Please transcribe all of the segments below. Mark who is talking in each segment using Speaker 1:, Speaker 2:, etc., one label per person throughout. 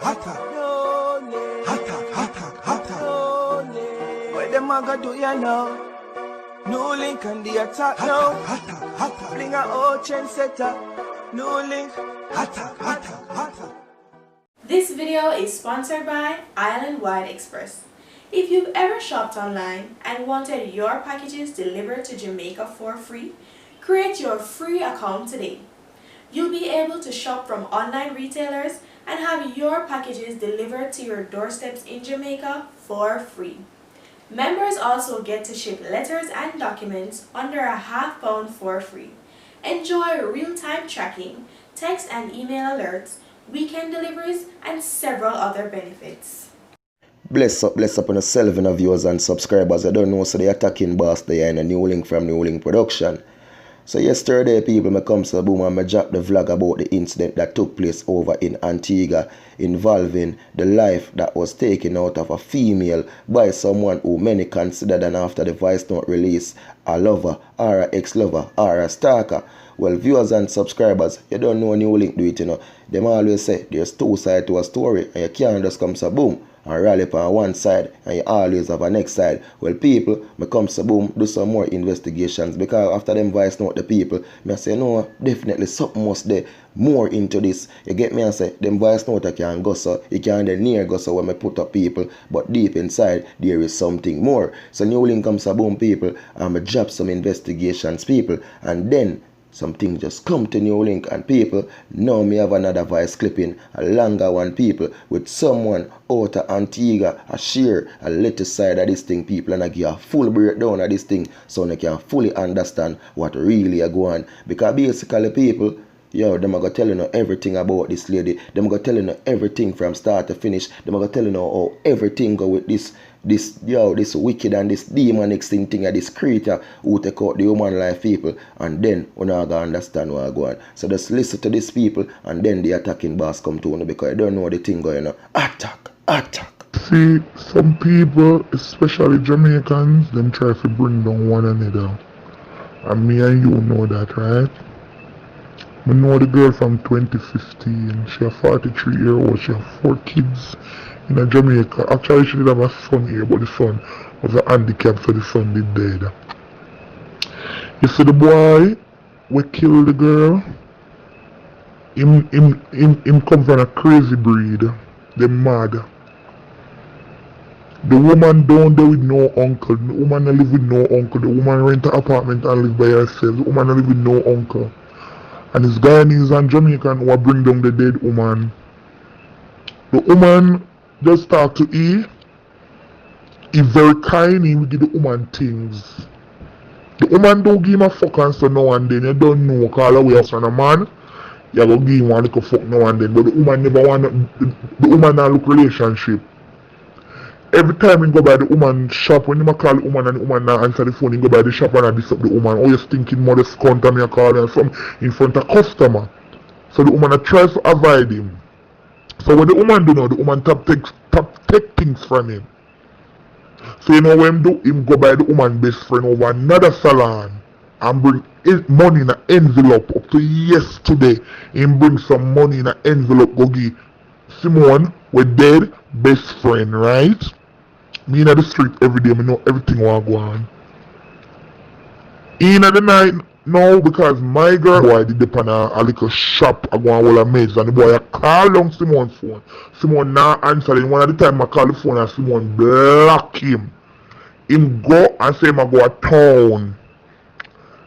Speaker 1: What them a go do ya now? No link on the attack now. Bring a old chain setter. No link.
Speaker 2: This video is sponsored by Island-Wide Express. If you've ever shopped online and wanted your packages delivered to Jamaica for free, create your free account today. You'll be able to shop from online retailers and have your packages delivered to your doorsteps in Jamaica for free. Members also get to ship letters and documents under £0.5 for free. Enjoy real-time tracking, text and email alerts, weekend deliveries, and several other benefits.
Speaker 3: Bless up on yourself and viewers and subscribers. I don't know, so the attacking boss there in a new link from New Link Production. So yesterday, people, me come to the boom and me drop the vlog about the incident that took place over in Antigua involving the life that was taken out of a female by someone who many considered, and after the voice note release, a lover or a ex-lover or a stalker. Well, viewers and subscribers, you don't know New Link do it, you know. Them always say there's two sides to a story and you can't just come to boom and rally on one side and you always have a next side. Well, people, me come to boom, do some more investigations, because after them voice note the people, me say no, definitely something must there more into this. You get me? I say them voice note I can go so, you can the near go so when me put up people, but deep inside there is something more. So New Link comes to boom, people, and me drop some investigations, people, and then something just come to New Link, and people, now me have another voice clipping, a longer one, people, with someone out of Antigua, a share a little side of this thing, people, and I give a full breakdown of this thing so they can fully understand what really are going on. Because basically, people, yo, them are going to tell you know everything about this lady. Them are going to tell you know everything from start to finish. Them are going to tell you know how everything go with this wicked and this demonic thing of this creature who take out the human life, people, and then we're not gonna understand what's going on. So just listen to these people and then the attacking boss come to you, because you don't know the thing going on. Attack.
Speaker 4: See, some people, especially Jamaicans, them try to bring down one another. And me and you know that, right? I know the girl from 2015. She a 43-year-old. She have 4 kids in Jamaica. Actually, she did have a son here, but the son was a handicap, so the son did dead. You see the boy we killed the girl? Him come from a crazy breed. They mad. The woman down there with no uncle. The woman don't live with no uncle. The woman rent an apartment and live by herself. The woman don't live with no uncle. And it's Guyanese and Jamaican who bring down the dead woman. The woman just talk to E. He very kind, he will give the woman things. The woman don't give him a fuck and so now and then. You don't know, call away from a man. You go give him one little fuck now and then. But the woman never want the woman not look relationship. Every time he go by the woman shop, when he call the woman and the woman not answer the phone, he go by the shop and I disturb the woman. Oh, you stinking mother scunt and you call her from in front of customer. So the woman tries to avoid him. So what the woman do now, the woman take things from him. So you know what him do? Him go by the woman best friend over another salon and bring money in an envelope. Up to yesterday, him bring some money in an envelope go give Simone, with dead best friend, right? Me in the street every day, me know everything what go on. In the night, no, because my girl boy did depend on a little shop, I go on all the maids, and the boy I call on Simone's phone. Simone now answering. One of the time I call the phone and Simone block him. Him go and say him I go to town.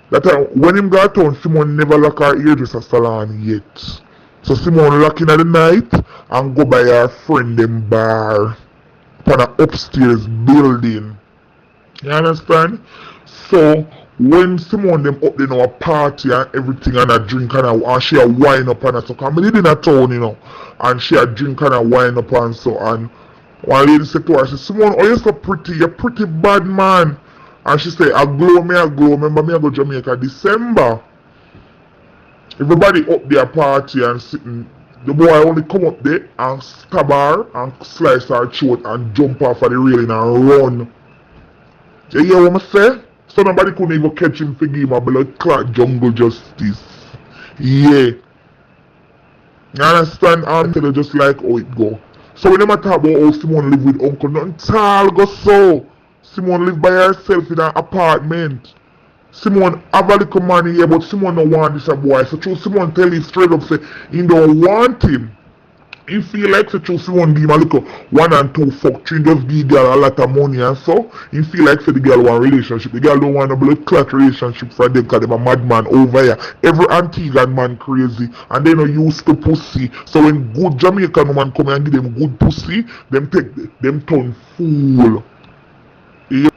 Speaker 4: That time when him go to town, Simone never lock her hairdresser salon yet. So Simone lock in at the night and go by her friend them bar on an upstairs building. You understand? So when Simone them up there, a party and everything and a drink and she a wine up and so come in a town, you know, and she a drink and a wine up and so, and one lady said to her, she said, Simone, oh, you're so pretty, you're pretty bad man. And she said, I glow, remember me I go Jamaica December. Everybody up there party and sitting. The boy only come up there and stab her and slice her throat and jump off of the railing and run. You hear what I say? So nobody couldn't even catch him for give him a blood clot jungle justice. Yeah. You understand? I'll tell you just like how it go. So when them a talk about how Simone live with uncle, nothing tall go so. Simone live by herself in an apartment. Simone have a little money here, but Simone don't want this a boy. So true, Simone tell him straight up say he don't want him. He feel like so true, Simone give him a little 1 and 2 fuck three, just give girl a lot of money and so. He feel like so the girl want relationship. The girl don't want a blood clot relationship for them because them a madman over here. Every Antigua man crazy and they no used to pussy. So when good Jamaican woman come and give them good pussy, them take them turn fool. You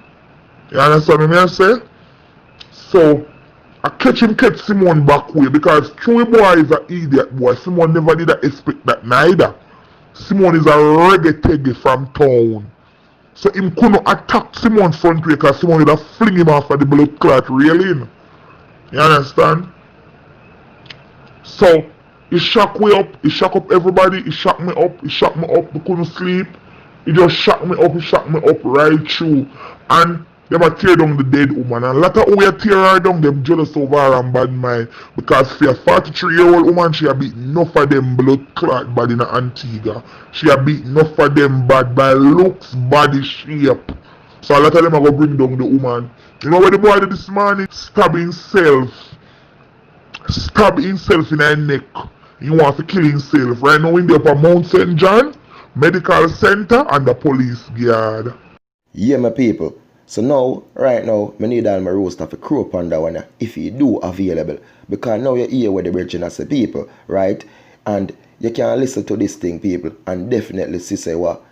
Speaker 4: understand what I say? So, I catch Simone back way because Chewy boy is an idiot boy. Simone never did expect that neither. Simone is a reggae teggy from town. So him couldn't attack Simone front way because Simone would have fling him off of the blood clot railing. You understand? So, he shock me up, he shock up everybody, he shock me up, we couldn't sleep. He just shock me up right through. And them a tear down the dead woman. And a lot of who a tear her down, them jealous over her and bad mind. Because for a 43-year-old woman, she a beat enough of them blood clot bad in Antigua. She a beat enough of them bad by looks, body shape. So a lot of them a go bring down the woman. You know what the boy did this morning? Stab himself in the neck. He want to kill himself. Right now in the upper Mount St. John Medical Center and the police guard.
Speaker 3: Yeah, my people. So now, right now, I need all my roaster for crew up on that one if you do available. Because now you're here with the bridging as the people, right? And you can listen to this thing, people, and definitely see say what,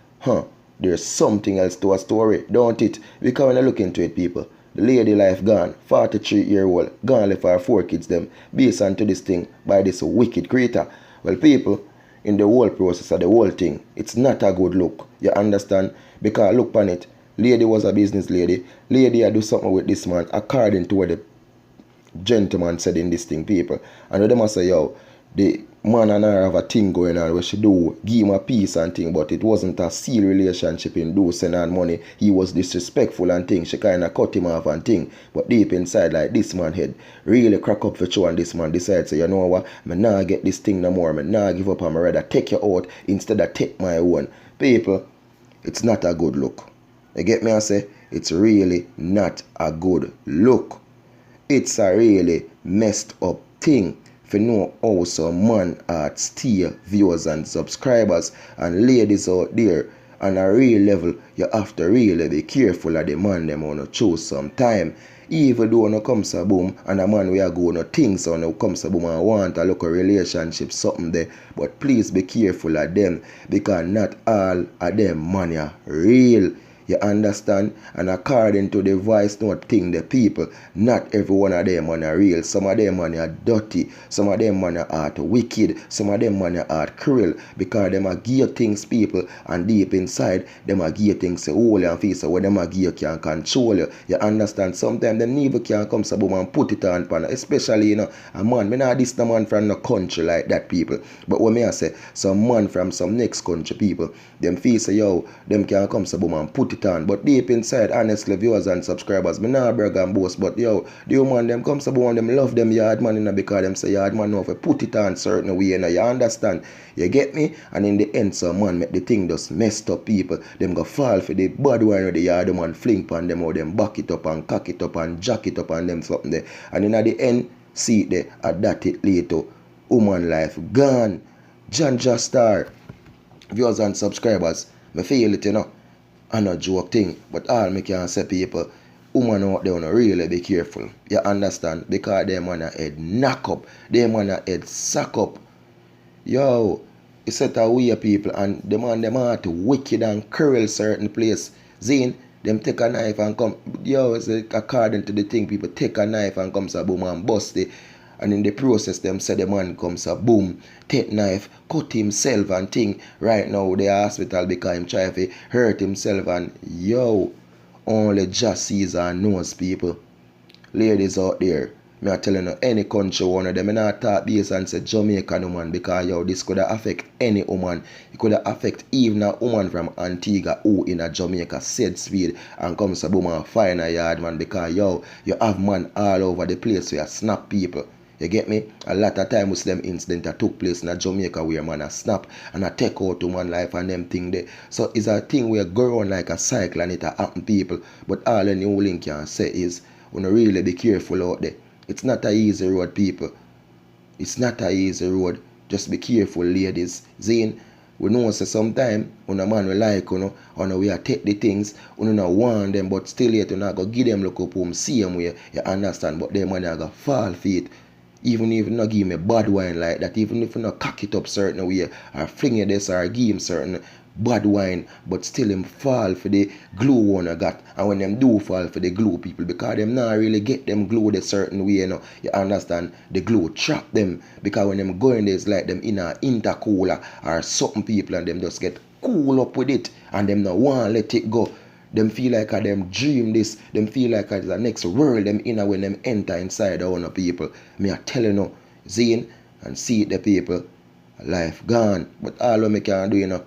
Speaker 3: there's something else to a story, don't it? Because when I look into it, people, the lady life gone, 43-year-old, gone left her 4 kids them, based on to this thing by this wicked creator. Well, people, in the whole process of the whole thing, it's not a good look. You understand? Because look on it. Lady was a business lady. Lady I do something with this man according to what the gentleman said in this thing, people. And them must say, yo, the man and her have a thing going on where she do give him a piece and thing, but it wasn't a seal relationship in do send her money. He was disrespectful and thing. She kind of cut him off and thing. But deep inside, like this man head really crack up for show, and this man decides, so you know what, I nah get this thing no more. I nah give up, I'm rather take you out instead of take my own. People, it's not a good look. You get me? I say it's really not a good look. It's a really messed up thing. If you know how some man at steal viewers and subscribers and ladies out there on a real level, you have to really be careful of the man them wanna choose some time. Even though no comes a boom and a man we are going to things on no comes a boom and want a local relationship something there, but please be careful of them because not all of them money are real. You understand? And according to the voice note thing, the people, not every one of them are real. Some of them are dirty. Some of them are wicked. Some of them are cruel. Because them are give things, people, and deep inside, them are give things holy and feel so when them are give can control you. You understand? Sometimes them never can come so boom and put it on pan. Especially, you know, a man, me not this the man from no country like that, people. But when me I say, some man from some next country, people, them feel so yo, them can come so boom and put it on. But deep inside, honestly, viewers and subscribers, me nah brag and boast, but yo, the human them come so boom, them love them yard man, you know, because them say yard man know if you put it on certain way, you know, you understand? You get me? And in the end, some man make the thing just messed up, people. Them go fall for the bad one of the yard man fling pan them or them back it up and cock it up and jack it up and them something there. And in the end, see it there, at that it later, human life gone. John Just Star, viewers and subscribers, me feel it, you know. And a joke thing, but all me can say, people, women out there wanna really be careful. You understand? Because them wanna head knock up, them wanna head suck up. Yo, it's set away people, and them are to wicked and cruel certain place. Zine, them take a knife and come. Yo, it's like according to the thing, people take a knife and comes a boom and bust it. And in the process, them say the man comes a boom, take knife, cut himself and thing. Right now, the hospital because him try to hurt himself. And yo, only just sees and knows, people. Ladies out there, me are telling you, any country one of them, I not talk base and say Jamaican woman because yo, this could affect any woman. It could affect even a woman from Antigua who in a Jamaica said speed and comes to boom and find a yard man because yo, you have man all over the place where you snap people. You get me? A lot of time with them incident that took place in Jamaica where man a snap and a take out to man life and them thing there. So it's a thing where go on like a cycle and it a happen people. But all the new link can say is, you know, really be careful out there. It's not a easy road, people. It's not a easy road. Just be careful, ladies. Zane, we know say sometime when a man will like, you know we are take the things, you know want them, but still yet you not go give them look up home, see them where you understand, but them man are gonna fall for it. Even if you not give me bad wine like that, even if you not cock it up certain way, or fling it this or give him certain bad wine, but still him fall for the glue one I got. And when them do fall for the glue people, because them not really get them glue the certain way, you understand, the glue trap them, because when them go in there, it's like them in a intercooler or something people, and them just get cool up with it, and them not want to let it go. Them feel like them dream this, them feel like it's the next world them in when them enter inside the own people. Me I telling you, Zane, and see the people, life gone. But all of me can do,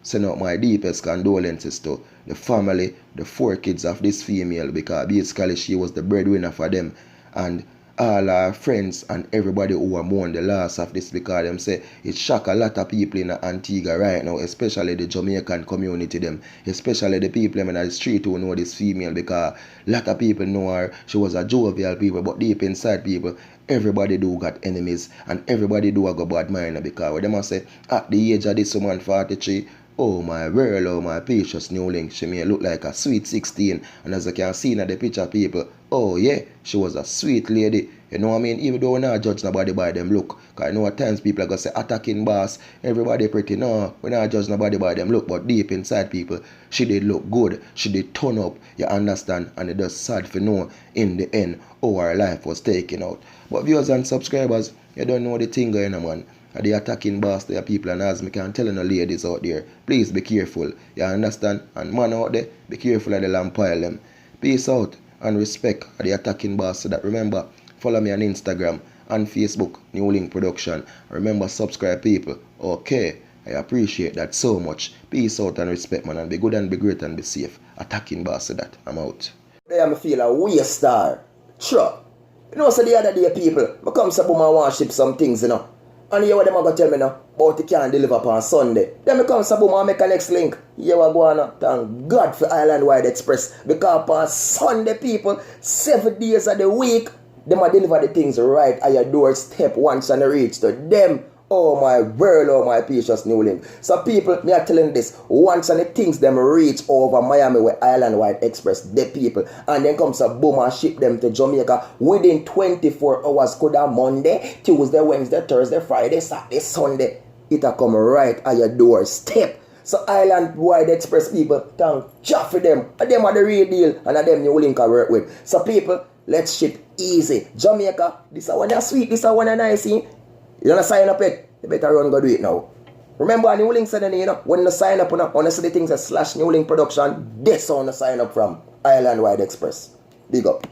Speaker 3: send out my deepest condolences to the family, the 4 kids of this female, because basically she was the breadwinner for them, and all our friends and everybody who are mourn the loss of this, because them say it shock a lot of people in Antigua right now, especially the Jamaican community them, especially the people in the street who know this female, because a lot of people know her, she was a jovial people, but deep inside people, everybody do got enemies, and everybody do a go bad mind, because what them must say, at the age of this woman 43, oh my world, oh my precious new link, she may look like a sweet 16, and as you can see in the picture people, oh yeah, she was a sweet lady, you know what I mean, even though we not judge nobody by them look, because I know at times people are going to say attacking boss, everybody pretty, no, we not judge nobody by them look, but deep inside people, she did look good, she did turn up, you understand, and it just sad for know in the end how her life was taken out. But viewers and subscribers, you don't know the thing going on, man. The attacking boss there people, and as me can tell the ladies out there, please be careful, you understand, and man out there, be careful of the lamp pile them. Peace out and respect the attacking boss. So that remember, follow me on Instagram and Facebook, New Link Production. Remember, subscribe people. Okay, I appreciate that so much. Peace out and respect, man, and be good and be great and be safe. Attacking boss. So that I'm out.
Speaker 5: There I feel a way star. Sure. You know, so the other day people, I come to boom and want ship some things, And hear what them are going to tell me now, about it can't deliver upon Sunday. Then I come to boom and make a next link. Here we go on. Thank God for Island Wide Express. Because upon Sunday people, 7 days of the week, them are deliver the things right at your doorstep once and reach to them. Oh my world, oh my precious new link. So people, me are telling this, once and the things them reach over Miami with Island Wide Express, the people, and then comes a boom and ship them to Jamaica within 24 hours, could have Monday, Tuesday, Wednesday, Thursday, Friday, Saturday, Sunday. It'll come right at your doorstep. So Island Wide Express people, thank you for them. And them are the real deal, and them new link I work with. So people, let's ship easy. Jamaica, this is one that's sweet, this is one that's nice. You wanna sign up it? You better run go do it now. Remember, New Link said, when you sign up on the things that / New Link Production, this on the sign up from Island Wide Express. Big up.